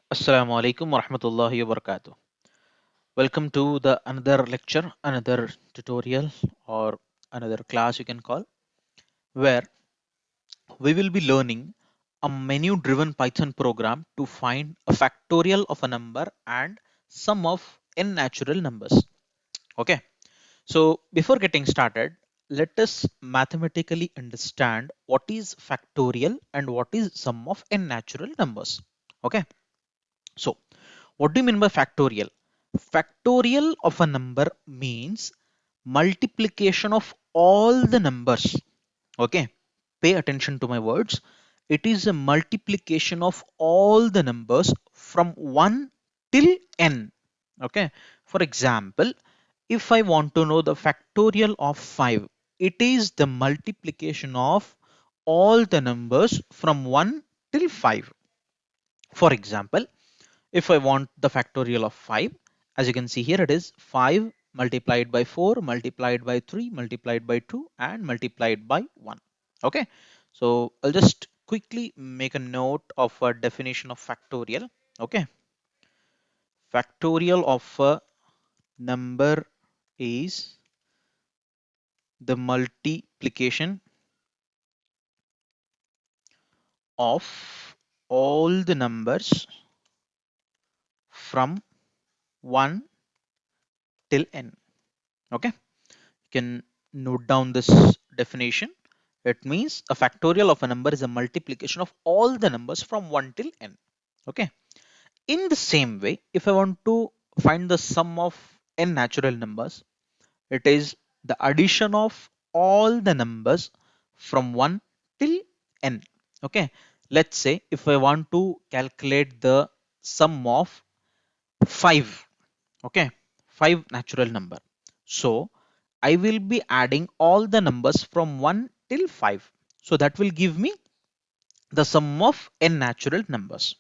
Assalamu alaikum wa rahmatullahi wa barakatuh. Welcome to the another lecture, another tutorial, or another class you can call, where we will be learning a menu driven Python program to find a factorial of a number and sum of n natural numbers. Okay, so before getting started, let us mathematically understand what is factorial and what is sum of n natural numbers. Okay, so what do you mean by factorial? Factorial of a number means multiplication of all the numbers. Okay, pay attention to my words. It is a multiplication of all the numbers from 1 till n. Okay, for example, if I want to know the factorial of 5, it is the multiplication of all the numbers from 1 till 5. For example, if I want the factorial of 5, as you can see here, it is 5 multiplied by 4 multiplied by 3 multiplied by 2 and multiplied by 1. Okay, so I'll just quickly make a note of a definition of factorial. Okay, factorial of a number is the multiplication of all the numbers from 1 till n. Okay, you can note down this definition. It means a factorial of a number is a multiplication of all the numbers from 1 till n. Okay. In the same way, if I want to find the sum of n natural numbers, it is the addition of all the numbers from 1 till n. Okay. Let's say if I want to calculate the sum of 5. Okay. 5 natural number. So I will be adding all the numbers from 1 till 5. So that will give me the sum of n natural numbers.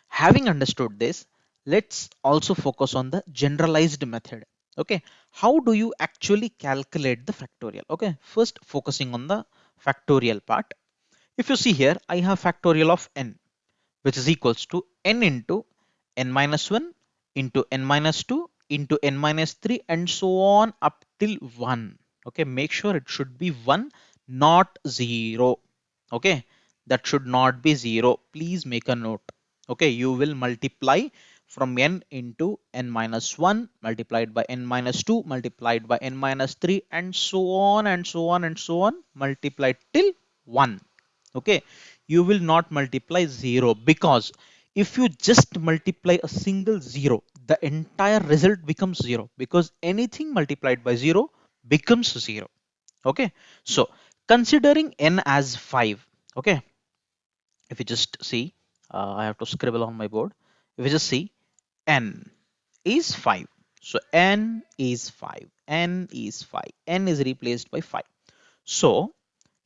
Having understood this, let's also focus on the generalized method. Okay, how do you actually calculate the factorial? Okay, first focusing on the factorial part. If you see here, I have factorial of n, which is equals to n into n minus 1 into n minus 2 into n minus 3 and so on up till 1. Okay, make sure it should be 1, not 0. Okay, that should not be 0. Please make a note. Okay, you will multiply from n into n minus 1 multiplied by n minus 2 multiplied by n minus 3 and so on and so on and so on multiplied till 1. Okay, you will not multiply 0, because if you just multiply a single 0, the entire result becomes 0, because anything multiplied by 0 becomes 0. Okay, so considering n as 5. Okay, if you just see, I have to scribble on my board. If you just see, n is 5. So n is 5, n is 5, n is replaced by 5. So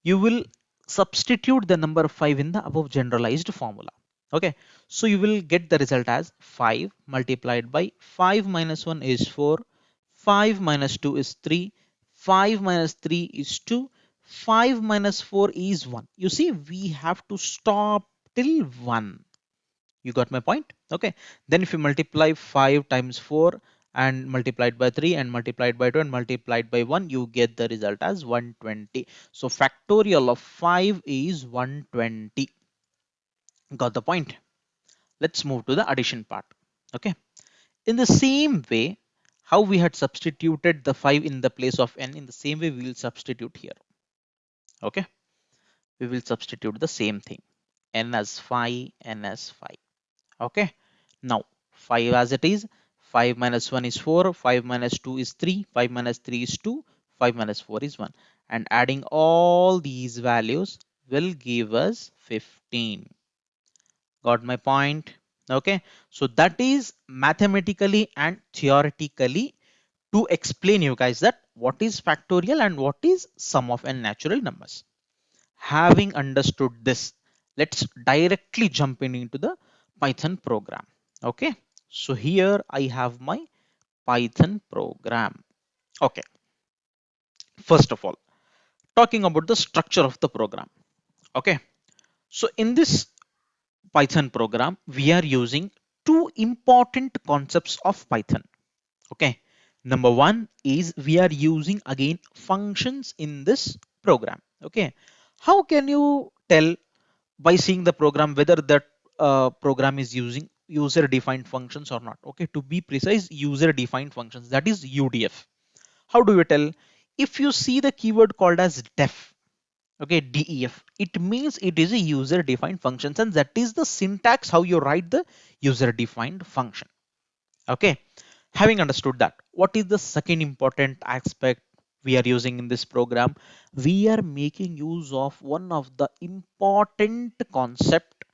you will substitute the number 5 in the above generalized formula. Okay, so you will get the result as 5 multiplied by 5 minus 1 is 4, 5 minus 2 is 3, 5 minus 3 is 2, 5 minus 4 is 1. You see, we have to stop till 1. You got my point? Okay, then if you multiply 5 times 4 and multiplied by 3 and multiplied by 2 and multiplied by 1, you get the result as 120. So factorial of 5 is 120. Got the point? Let's move to the addition part. Okay, in the same way, how we had substituted the 5 in the place of n, in the same way we will substitute here. Okay, we will substitute the same thing, n as 5, n as 5. Okay, now 5 as it is, 5 minus 1 is 4, 5 minus 2 is 3, 5 minus 3 is 2, 5 minus 4 is 1, and adding all these values will give us 15. Got my point? Okay, so that is mathematically and theoretically to explain you guys that what is factorial and what is sum of n natural numbers. Having understood this, let's directly jump in into the Python program. Okay, so here I have my Python program. Okay, first of all, talking about the structure of the program. Okay, so in this Python program, we are using two important concepts of Python. Okay. Number one is we are using again functions in this program. Okay. How can you tell by seeing the program whether that program is using user defined functions or not? Okay. To be precise, user defined functions, that is UDF. How do you tell? If you see the keyword called as def, okay, def, it means it is a user defined function, and that is the syntax how you write the user defined function. Okay, having understood that, what is the second important aspect we are using in this program? We are making use of one of the important concept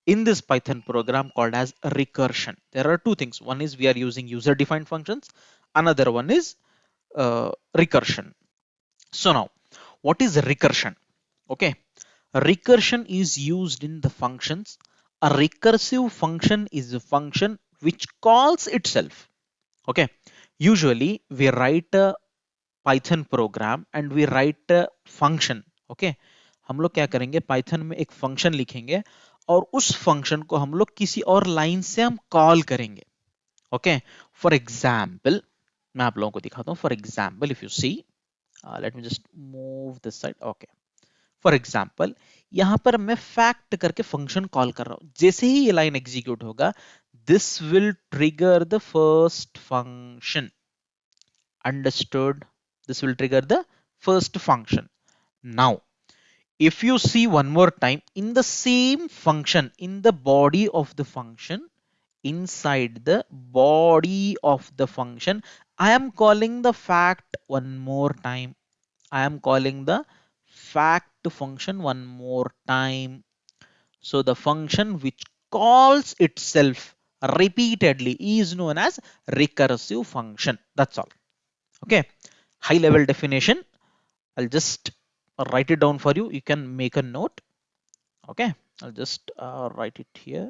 in this Python program called as recursion. There are two things. One is we are using user defined functions, another one is recursion. So now, what is recursion? Okay, recursion is used in the functions. A recursive function is a function which calls itself. Okay, usually we write a Python program and we write a function. Okay, हम लोग क्या करेंगे, Python में एक function लिखेंगे और उस function को हम लोग किसी और लाइन से हम कॉल करेंगे. ओके, फॉर एग्जाम्पल मैं आप लोगों को दिखाता हूँ. For example if you see, let me just move this side. Okay, for example यहां पर मैं फैक्ट करके फंक्शन कॉल कर रहा हूं. जैसे ही ये लाइन एग्जीक्यूट होगा, this will trigger the first function. Understood? This will trigger the first function. Now if you see one more time, in the same function, in the body of the function, inside the body of the function, I am calling the fact one more time. I am calling the fact function one more time. So the function which calls itself repeatedly is known as recursive function. That's all. Okay. High level definition. I'll just write it down for you. You can make a note. Okay. I'll just write it here.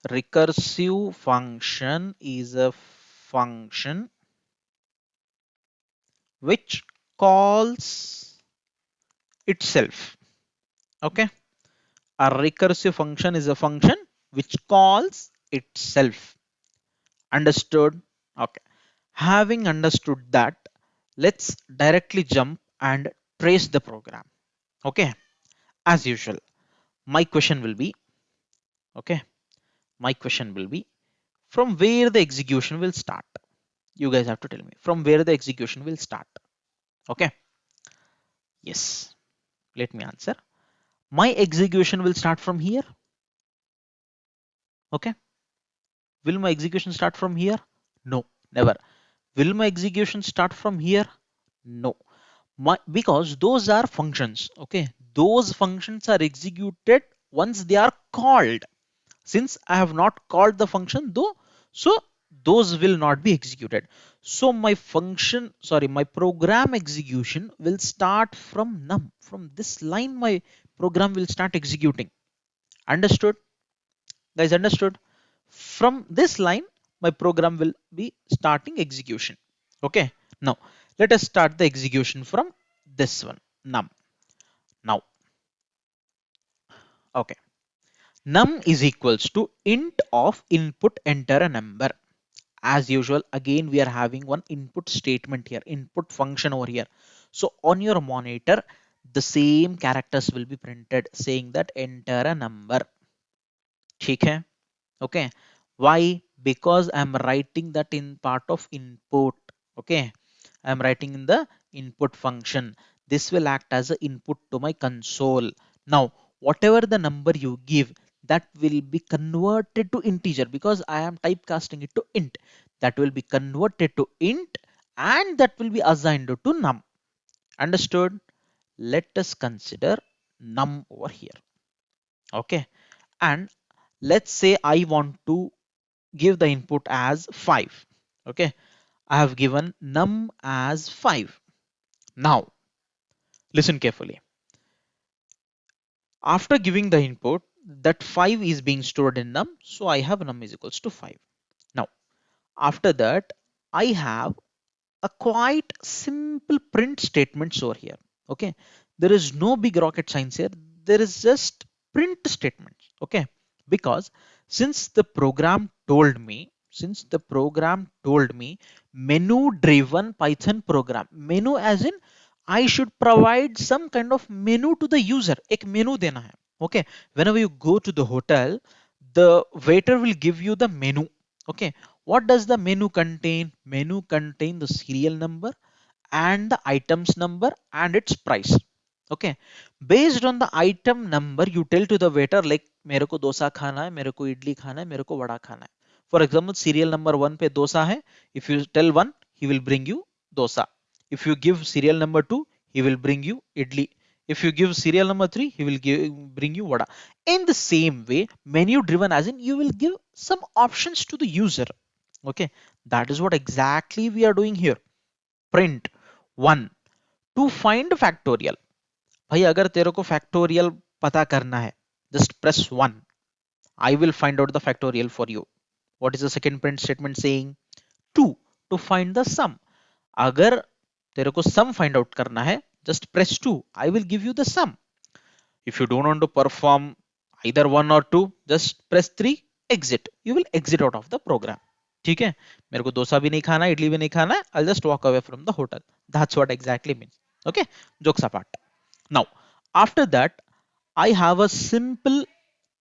Recursive function is a function which calls itself. Okay. A recursive function is a function which calls itself. Understood? Okay. Having understood that, let's directly jump and trace the program. Okay. As usual, my question will be, okay, my question will be, from where the execution will start. You guys have to tell me from where the execution will start. Okay. Yes. Let me answer. My execution will start from here. Okay. Will my execution start from here? No, never. Will my execution start from here? No. Because those are functions. Okay. Those functions are executed once they are called. Since I have not called the function though, so those will not be executed. So my function, sorry, my program execution will start from num. From this line, my program will start executing. Understood? Guys, understood? From this line, my program will be starting execution. Okay. Now, let us start the execution from this one, num. Now, okay. Num is equals to int of input enter a number. As usual, again we are having one input statement here, input function over here. So on your monitor, the same characters will be printed saying that enter a number. ठीक है? Okay. Why? Because I'm writing that in part of input. Okay. I'm writing in the input function. This will act as an input to my console. Now, whatever the number you give, that will be converted to integer because I am typecasting it to int. That will be converted to int and that will be assigned to num. Understood? Let us consider num over here. Okay. And let's say I want to give the input as 5. Okay. I have given num as 5. Now, listen carefully. After giving the input, that 5 is being stored in num. So I have num is equals to 5. Now, after that, I have a quite simple print statements over here. Okay. There is no big rocket science here. There is just print statements. Okay, because since the program told me, menu driven Python program, menu as in I should provide some kind of menu to the user. एक menu देना है. Okay, whenever you go to the hotel, the waiter will give you the menu. Okay, what does the menu contain? Menu contain the serial number and the items number and its price. Okay, based on the item number you tell to the waiter like मेरे को डोसा खाना है, मेरे को इडली खाना है, मेरे को वड़ा खाना है. For example, serial number 1 पे डोसा है. If you tell 1, he will bring you dosa. If you give serial number 2, he will bring you idli. If you give serial number 3, he will bring you vada. In the same way, menu driven as in you will give some options to the user. Okay, that is what exactly we are doing here. Print 1 to find factorial. भाई अगर तेरे को factorial पता करना है, just press 1. I will find out the factorial for you. What is the second print statement saying? 2 to find the sum. अगर तेरे को sum find out करना है, just press 2. I will give you the sum. If you don't want to perform either 1 or 2, just press 3, exit. You will exit out of the program. ठीक है, मेरे को डोसा भी नहीं खाना, इडली भी नहीं खाना है. I'll just walk away from the hotel. That's what exactly means. Okay, jokes apart. Now, after that, I have a simple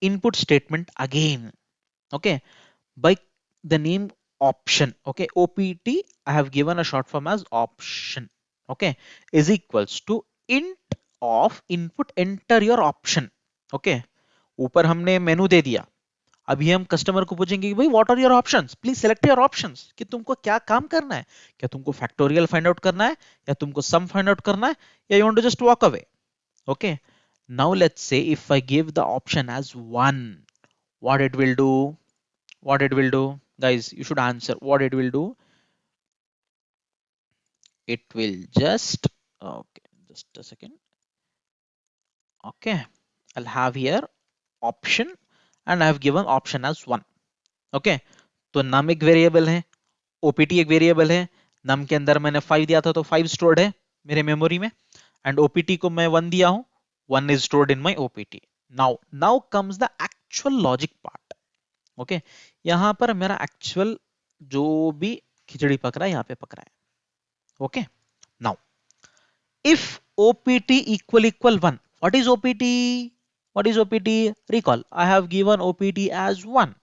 input statement again. Okay, by the name option. Okay, OPT, I have given a short form as option. Okay, is equals to int of input, enter your option. Okay, ऊपर हमने मेनू दे दिया. अभी हम customer को पूछेंगे कि भाई what are your options, please select your options, कि तुमको क्या काम करना है. क्या तुमको फैक्टोरियल फाइंड आउट करना है, या तुमको सम फाइंड आउट करना है, या you want to just walk away. Okay, now let's say if I give the option as 1, what it will do? What it will do, guys, you should answer what it will do. It will just, okay, just a second. Okay, I'll have here option and I have given option as 1. Okay, तो num एक variable है, opt एक variable है. num के अंदर मैंने 5 दिया था तो 5 स्टोर्ड है मेरे मेमोरी में, एंड opt को मैं 1 दिया हूं, 1 is stored in my opt. Now comes the actual logic part. Okay, यहां पर मेरा एक्चुअल जो भी खिचड़ी पक रहा है यहाँ पे पक रहा है. Okay, now if opt equal 1, what is opt? What is opt? Recall, I have given opt as 1.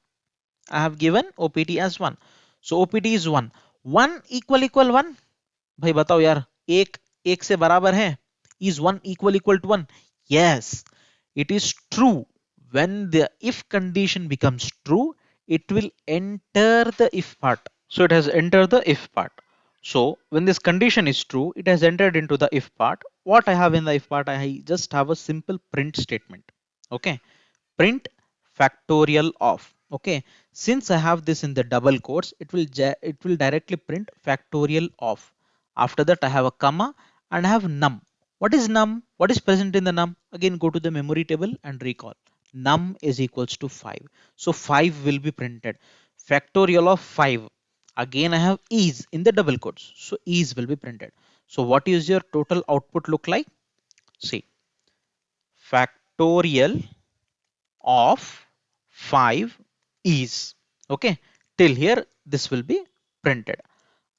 I have given opt as 1. So opt is 1. 1 equal 1. भाई बताओ यार, एक से बराबर है. Is 1 equal to 1? Yes, it is true. When the if condition becomes true, it will enter the if part. So it has entered the if part. So when this condition is true, it has entered into the if part. What I have in the if part, I just have a simple print statement. Okay, print factorial of. Okay, since I have this in the double quotes, it will directly print factorial of. After that, I have a comma and I have num. What is num? What is present in the num? Again, go to the memory table and recall. Num is equals to 5. So 5 will be printed. Factorial of 5. Again, I have is in the double quotes. So is will be printed. So what is your total output look like? See, factorial of 5 is. Okay, till here this will be printed.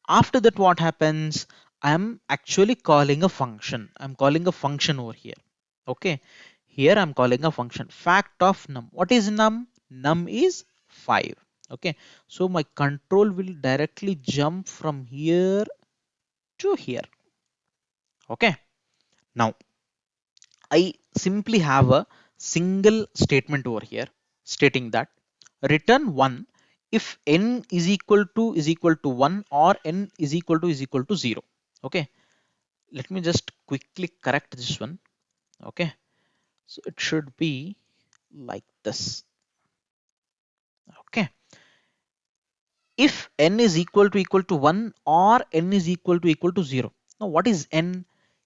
After that, what happens? I'm actually calling a function. I'm calling a function over here. Okay, here I'm calling a function fact of num. What is num? Num is 5. Okay, so my control will directly jump from here to here. Okay, now I simply have a single statement over here stating that return 1 if n is equal to 1 or n is equal to 0. Okay, let me just quickly correct this one. Okay, so it should be like this. Okay, if n is equal to 1 or n is equal to 0. Now what is n?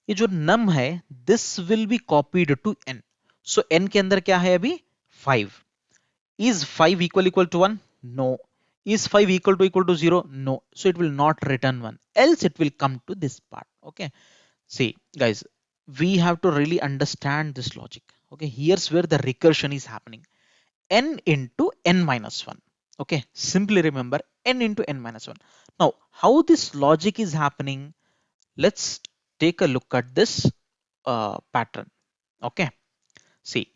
ये जो num है, this will be copied to n. So n के अंदर क्या है अभी? 5. Is 5 equal to 1? No. Is 5 equal to 0? No. So it will not return 1. Else it will come to this part. Okay. See guys, we have to really understand this logic. Okay, here's where the recursion is happening. N into n minus 1. Okay, simply remember n into n minus 1. Now, how this logic is happening? Let's take a look at this pattern. Okay, see,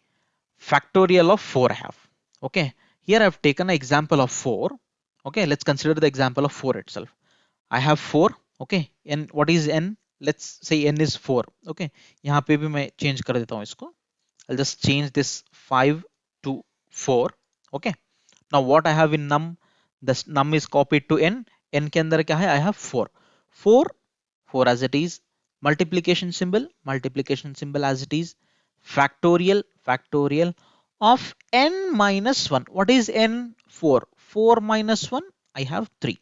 factorial of 4 I have. Okay, here I've taken an example of 4. Okay, let's consider the example of 4 itself. I have 4. Okay, and what is n? Let's say n is 4. Okay, यहाँ पे भी मैं change कर देता हूँ इसको. I'll just change this 5 to 4. Okay. Now what I have in num, this num is copied to n. N के अंदर क्या है? I have 4. 4, 4 as it is. Multiplication symbol as it is. Factorial of n minus 1. What is n? 4. 4 minus 1, I have 3.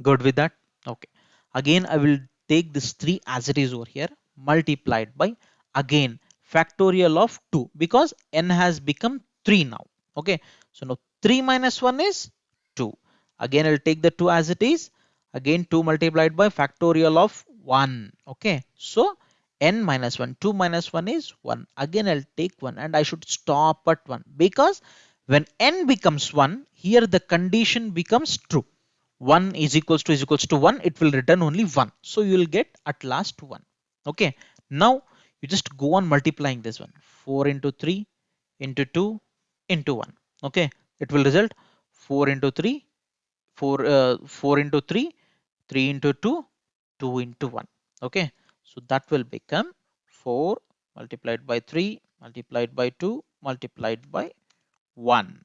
Good with that? Okay. Again, I will take this 3 as it is over here, multiplied by again factorial of 2, because n has become 3 now. Okay. So now 3 minus 1 is 2. Again, I'll take the 2 as it is. Again, 2 multiplied by factorial of 1. Okay. So n minus 1, 2 minus 1 is 1. Again, I'll take 1 and I should stop at 1, because when n becomes 1, here the condition becomes true. 1 is equals to 1, it will return only 1. So you will get at last 1. Okay. Now you just go on multiplying this one. 4 into 3 into 2 into 1. Okay. It will result 4 into 3, 4 into 3, 3 into 2, 2 into 1. Okay. So that will become 4 multiplied by 3 multiplied by 2 multiplied by 1.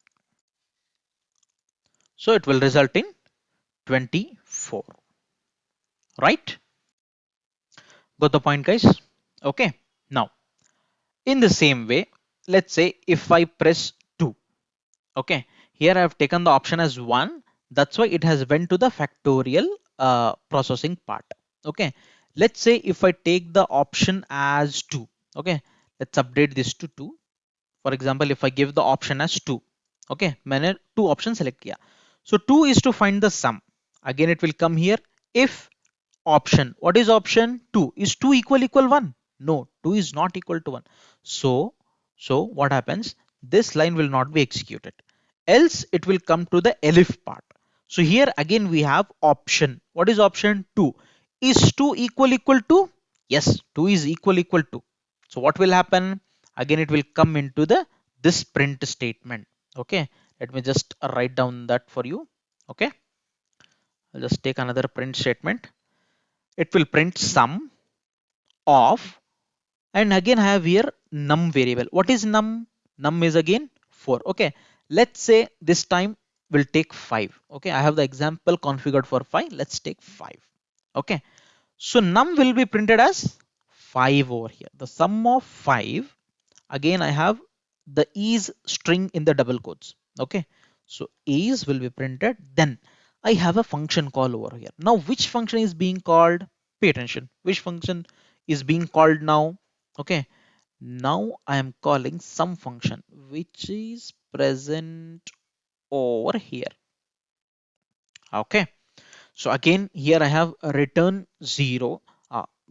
So it will result in 24. Right? Got the point, guys? Okay. Now, in the same way, let's say if I press 2, okay, here I have taken the option as 1. That's why it has went to the factorial processing part. Okay. Let's say if I take the option as 2, okay, let's update this to 2. For example, if I give the option as 2, okay, मैंने 2 options select किया. So 2 is to find the sum. Again, it will come here if option. What is option? 2. Is 2 equal 1? No, 2 is not equal to 1. So what happens? This line will not be executed. Else it will come to the elif part. So here again we have option. What is option? 2. Is 2 equal to? Yes, 2 is equal to. So what will happen? Again it will come into the this print statement. Okay, let me just write down that for you. Okay, I'll just take another print statement. It will print sum of, and again I have here num variable. What is num? Num is again 4. Okay, let's say this time we'll take 5. Okay, I have the example configured for 5. Let's take 5. Okay, so num will be printed as 5 over here. The sum of 5. Again I have the is string in the double quotes. Okay, so is will be printed. Then I have a function call over here. Now which function is being called? Pay attention. Which function is being called now? Okay, now I am calling some function which is present over here. Okay, so again here I have a return 0.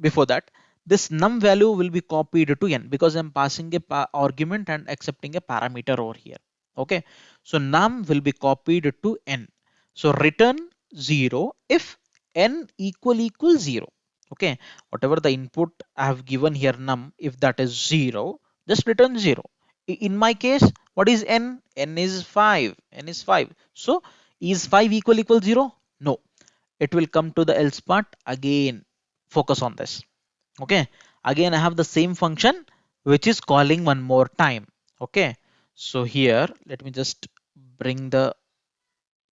Before that, this num value will be copied to n, because I'm passing a argument and accepting a parameter over here. Okay, so num will be copied to n. So return 0 if n equal 0. Okay, whatever the input I have given here num, if that is 0, just return 0. In my case, what is n? N is 5. N is 5. So is 5 equal 0? No. It will come to the else part. Again, focus on this. Okay, again I have the same function which is calling one more time. Okay, so here let me just bring the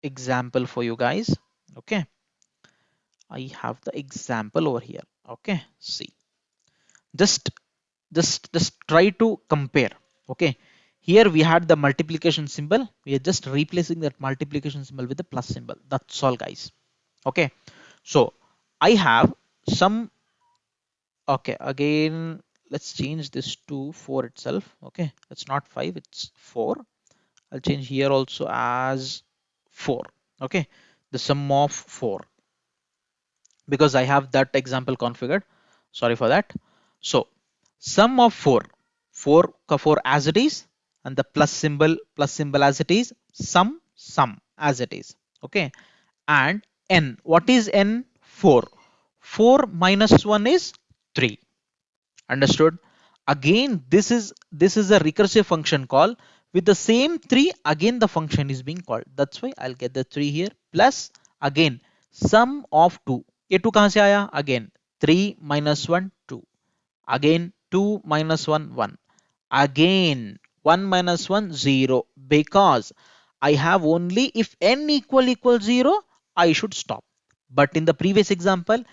example for you guys. Okay, I have the example over here. Okay, see, just just try to compare. Okay, here we had the multiplication symbol. We are just replacing that multiplication symbol with the plus symbol. That's all, guys. Okay, so I have some. Okay, again let's change this to 4 itself. Okay, it's not 5, it's 4. I'll change here also as 4. Okay, the sum of 4, because I have that example configured. Sorry for that. So sum of 4. 4 as it is, and the plus symbol as it is, sum as it is. Okay, and n, what is n? 4. 4 minus 1 is 3. Understood? Again, this is a recursive function call with the same 3. Again, the function is being called. That's why I'll get the 3 here, plus again sum of 2. ये 2 कहां से आया? Again 3 minus 1 2. Again 2 minus 1 1. Again 1 minus 1 0, because I have only if n equals 0 I should stop. But in the previous example,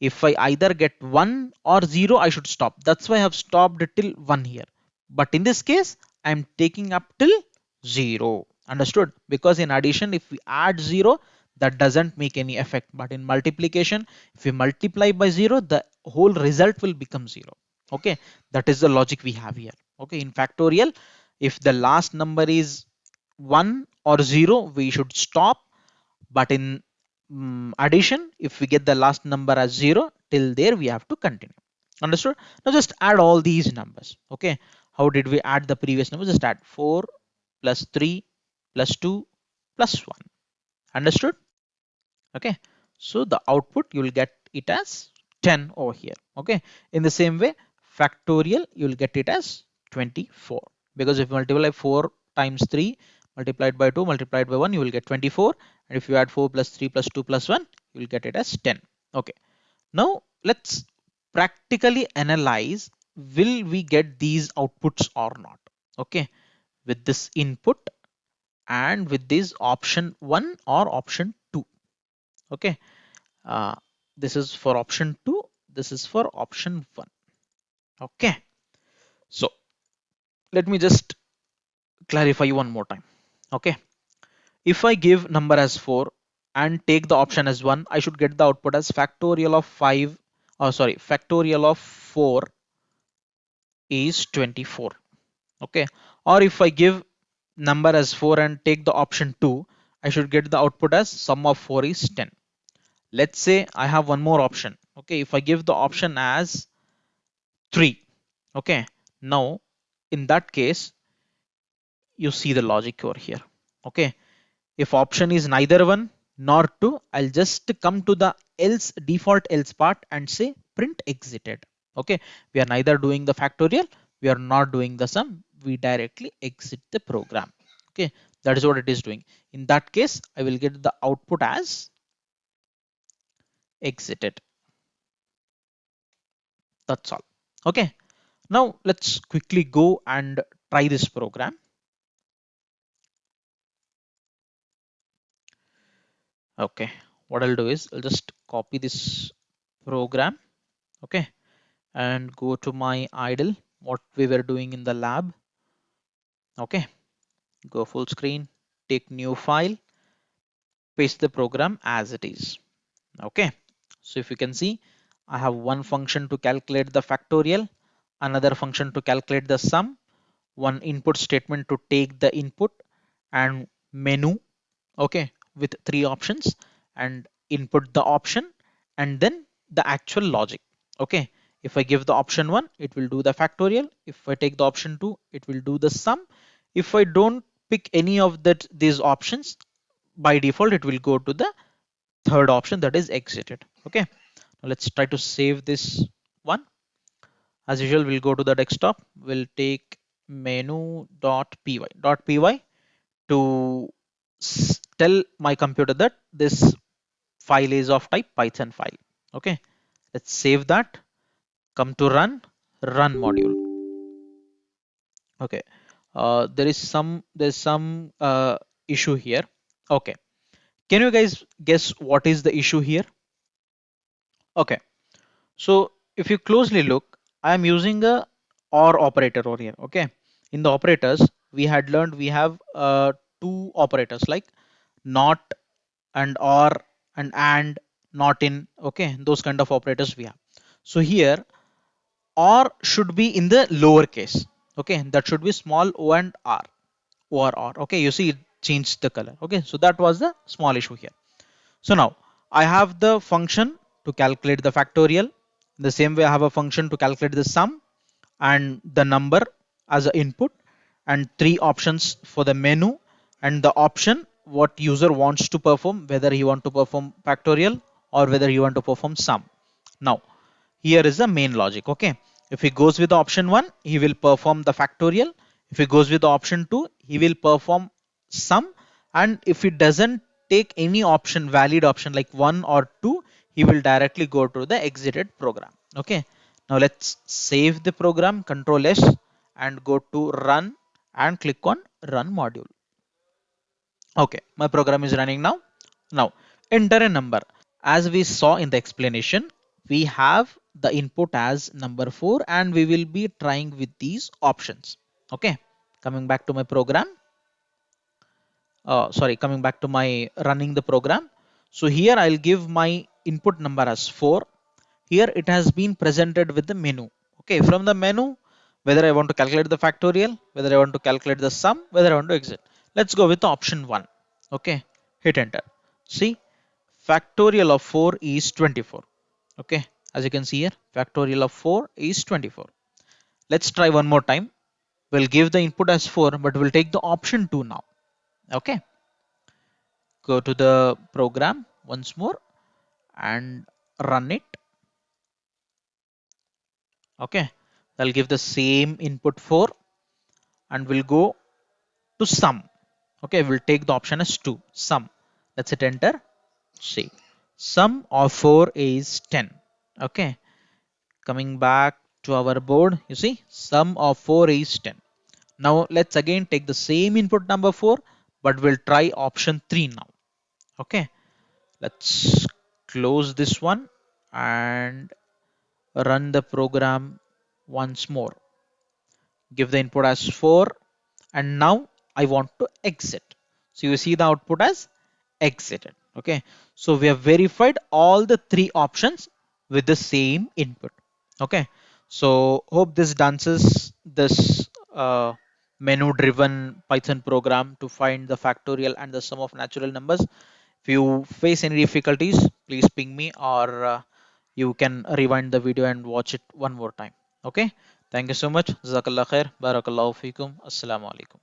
if I either get 1 or 0 I should stop. That's why I have stopped till 1 here. But in this case I am taking up till 0. Understood? Because in addition, if we add 0, that doesn't make any effect. But in multiplication, if we multiply by 0, the whole result will become 0. Okay, that is the logic we have here. Okay, in factorial, if the last number is 1 or 0, we should stop. But in addition, if we get the last number as 0, till there we have to continue. Understood? Now just add all these numbers. Okay, how did we add the previous numbers? Just add 4 plus 3 plus 2 plus 1. Understood? Okay, so the output you will get it as 10 over here. Okay, in the same way, factorial you will get it as 24, because if you multiply 4 times 3 multiplied by 2 multiplied by 1, you will get 24, and if you add 4 plus 3 plus 2 plus 1, you will get it as 10. Okay, now let's practically analyze, will we get these outputs or not? Okay, with this input and with this option 1 or option 2. Okay, uh, this is for option 2, this is for option 1. Okay, so let me just clarify one more time. Okay, if I give number as 4 and take the option as 1, I should get the output as factorial of 5, or sorry, factorial of 4 is 24. Okay, or if I give number as 4 and take the option 2, I should get the output as sum of 4 is 10. Let's say I have one more option. Okay, if I give the option as 3. Okay, now in that case you see the logic over here. Okay, if option is neither 1 nor 2, I'll just come to the else, default else part, and say print exited. Okay, we are neither doing the factorial, we are not doing the sum, we directly exit the program. Okay, that is what it is doing. In that case I will get the output as exited. That's all. Okay, now let's quickly go and try this program. Okay, what I'll do is I'll just copy this program. Okay, and go to my idle, what we were doing in the lab. Okay, go full screen, take new file, paste the program as it is. Okay, so if you can see, I have one function to calculate the factorial, another function to calculate the sum, one input statement to take the input, and menu. Okay, with 3 options, and input the option, and then the actual logic. Okay, if I give the option 1, it will do the factorial. If I take the option 2, it will do the sum. If I don't pick any of these options, by default it will go to the third option, that is exited. Okay, now let's try to save this one. As usual, we'll go to the desktop, we'll take menu.py to tell my computer that this file is of type Python file. Okay, let's save that, come to run module. Okay, there's some issue here. Okay, can you guys guess what is the issue here? Okay, so if you closely look, I am using a or operator over here. Okay, in the operators we had learned we have two operators like not and or and not in. Okay, those kind of operators we have. So here or should be in the lower case. Okay, that should be small o and r, or. Okay, you see it changed the color. Okay, so that was the small issue here. So now I have the function to calculate the factorial. The same way I have a function to calculate the sum and the number. as an input and three options for the menu and the option what user wants to perform, whether he want to perform factorial or whether he want to perform sum. Now here is the main logic. Okay, if he goes with the option 1 he will perform the factorial, if he goes with the option 2 he will perform sum, and if he doesn't take any option, valid option like 1 or 2, he will directly go to the exited program. Okay, now let's save the program, control S, and go to run and click on run module. Okay, my program is running now. Now enter a number. As we saw in the explanation, we have the input as number 4 and we will be trying with these options. Okay, coming back to my program. Coming back to my running the program. So here I'll give my input number as 4. Here it has been presented with the menu. Okay, from the menu, whether I want to calculate the factorial, whether I want to calculate the sum, whether I want to exit. Let's go with the option 1. Okay, hit enter. See, factorial of 4 is 24. Okay, as you can see here, factorial of 4 is 24. Let's try one more time. We'll give the input as 4, but we'll take the option 2 now. Okay, go to the program once more and run it. Okay, I'll give the same input 4 and we'll go to sum. Okay, we'll take the option as 2, sum. Let's hit enter. See, sum of 4 is 10. Okay, coming back to our board, you see sum of 4 is 10. Now let's again take the same input number 4, but we'll try option 3 now. Okay, let's close this one and run the program once more. Give the input as 4 and now I want to exit. So you see the output as exited. Okay, so we have verified all the three options with the same input. Okay, so hope this dances this menu driven Python program to find the factorial and the sum of natural numbers. If you face any difficulties, please ping me, or you can rewind the video and watch it one more time. Okay, thank you so much. Jazakallah khair. Barakallahu feekum. Assalamu alaikum.